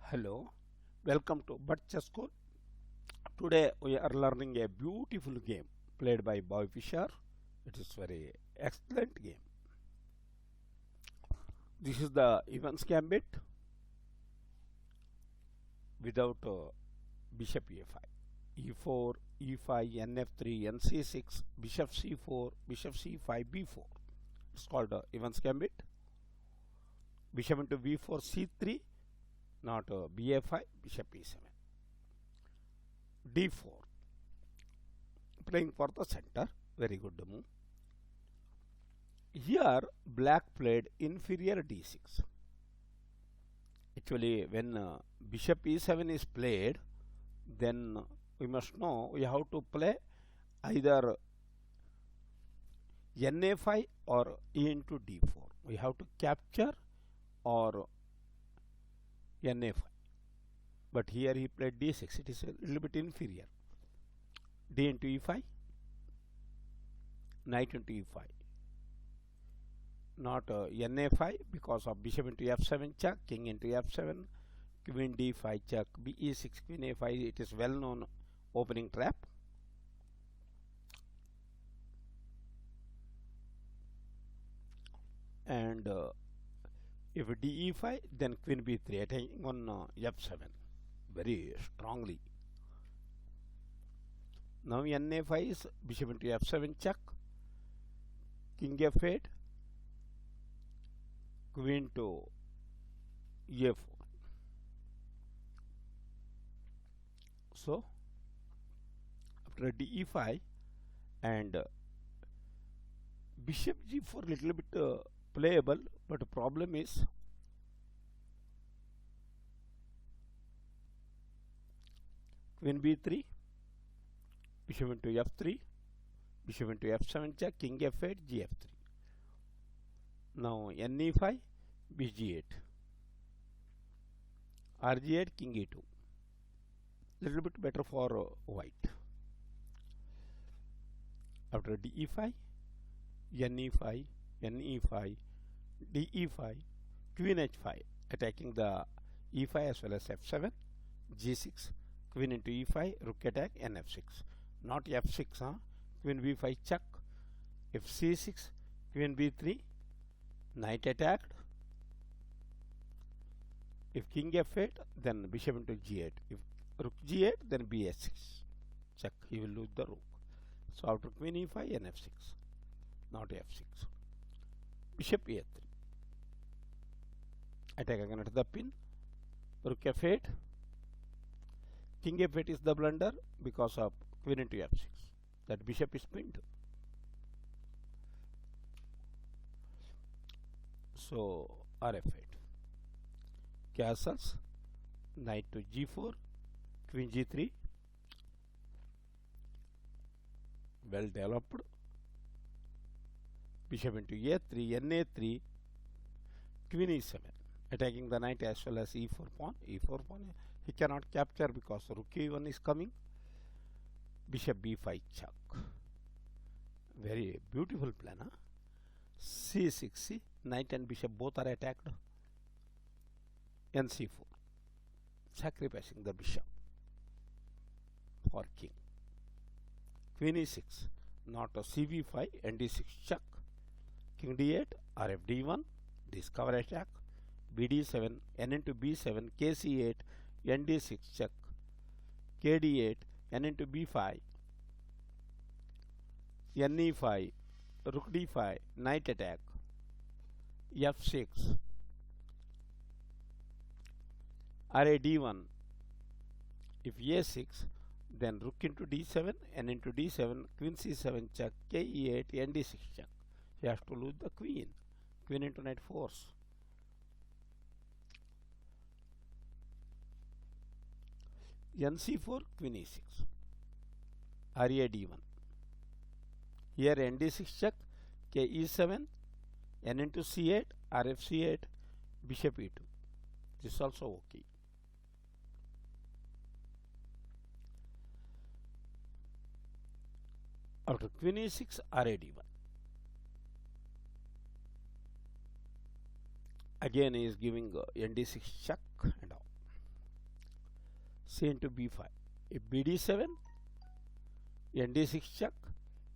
Hello, welcome to Bhat Chess School. Today we are learning a beautiful game played by Boy Fisher. It is very excellent game. This is the Evans Gambit without bishop e5, e4, e5, nf3, nc6, bishop c4, bishop c5, b4. It's called Evans Gambit. Bishop into b4, c3, not ba5, bishop e7. d4, playing for the center, very good move. Here black played inferior d6. Actually, when bishop e7 is played, then we must know we have to play either na5 or e into d4. We have to capture or na5. But here he played d6. It is a little bit inferior. D into e5, knight into e5. Not na5 because of bishop into f7 check, king into f7, queen d5 check, be6, queen a5. It is well known opening trap. And if de5, then queen b3, attacking on f7 very strongly. Now na5 is bishop into f7 check, king f8, queen to a4. So after de5 and bishop g4 little bit playable, but the problem is queen b3, bishop into f3, bishop into f7 check, king f8, gf3. Now ne5, bg8, rg8, king e2. Little bit better for white. After de5, ne5, ne5, de5, queen h5, attacking the e5 as well as f7, g6, queen into e5, rook attack, nf6. Not f6, queen b5 check, if c6, queen b3, knight attacked. If king f8, then bishop into g8. If rook g8, then bh6 check, he will lose the rook. So after queen e5, nf6, not f6. Bishop a3, attack again at the pin, rook f8, king f8 is the blunder because of queen into f6. That bishop is pinned. So rf8, castles, knight to g4, queen g3, well developed, bishop into a3, na3, queen e7, attacking the knight as well as e4 pawn. E4 pawn he cannot capture because rook e1 is coming. Bishop b5 check. Very beautiful plan. c6, see, knight and bishop both are attacked. nc4, sacrificing the bishop for king. Queen e6, not a cb5, nd6 check, king d8, rf d1, discover attack, bd7, n into b7, kc8, nd6 check, kd8, n into b5, ne5, rook d5, knight attack, f6, ra d1, if a6, then rook into d7, n into d7, queen c7 check, ke8, nd6 check. He has to lose the queen. Queen into knight force. nc4, queen e6, ra d1. Here nd6 check, k e7, n into c8, rf c8, bishop e2. This is also okay. After queen e6, ra d1. Again he is giving nd6 check and all. c into b5. If bd7, nd6 check,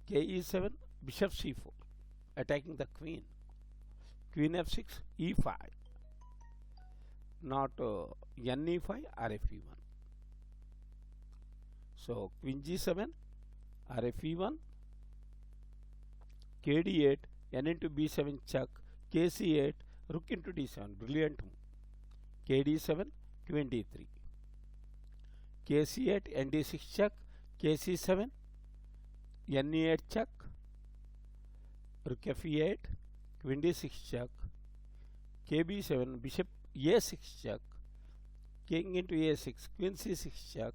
ke7, bishop c4, attacking the queen. Queen f6, e5, not ne5 or fe1. So queen g7, rfe1, kd8, n into b7 check, kc8, rook into d7, brilliant move. kd7, queen d3, kc8, nd6 check, kc7, ne8 check, rook fe8, queen d6 check, kb7, bishop a6 check, king into a6, queen c6 check,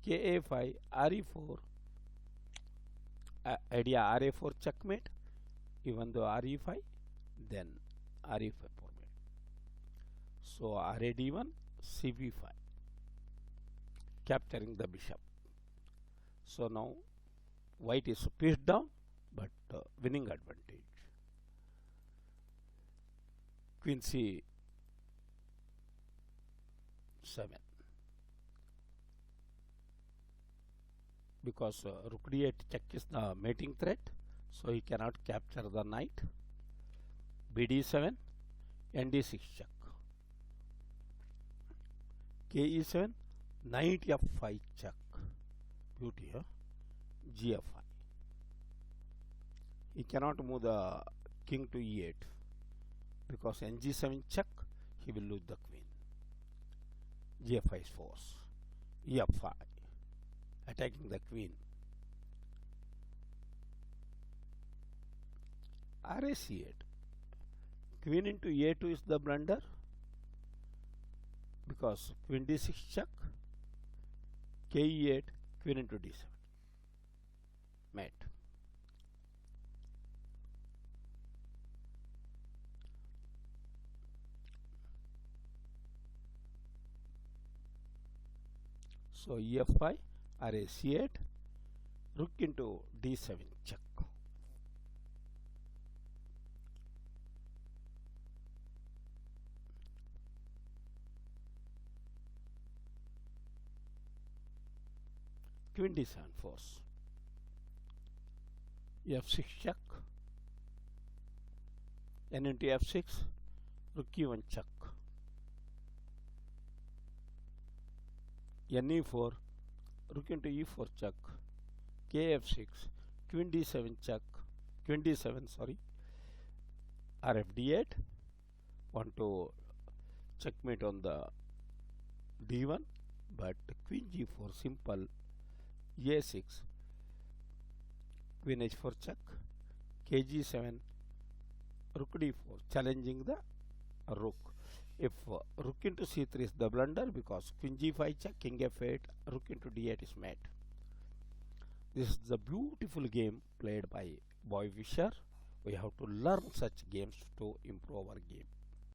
ka5, re4, idea ra4 checkmate, even though re5, then re5 format. So rad1, cb5, capturing the bishop. So now white is pitched down, but winning advantage. Queen c7, because rook d8 check is the mating threat, so he cannot capture the knight. bd7, nd6 check, ke7, knight f5 check, beauty, huh? gf5. He cannot move the king to e8, because ng7 check, he will lose the queen. gf5 is force, ef5, attacking the queen. rac8, queen into a2 is the blunder, because queen d6 check, ke8, queen into d7, mate. So ef5, rac8, rook into d7 check. Queen d7 force, f6 check, n into f6, rook e1 check, ne4, rook into e4 check, kf6, queen d7 check, queen d7, sorry, rfd8, want to checkmate on the d1, but queen g4 simple, a6, queen h4 check, kg7, rook d4, challenging the rook. If rook into c3 is the blunder, because queen g5 check, king f8, rook into d8 is mate. This is the beautiful game played by Boy Fischer. We have to learn such games to improve our game.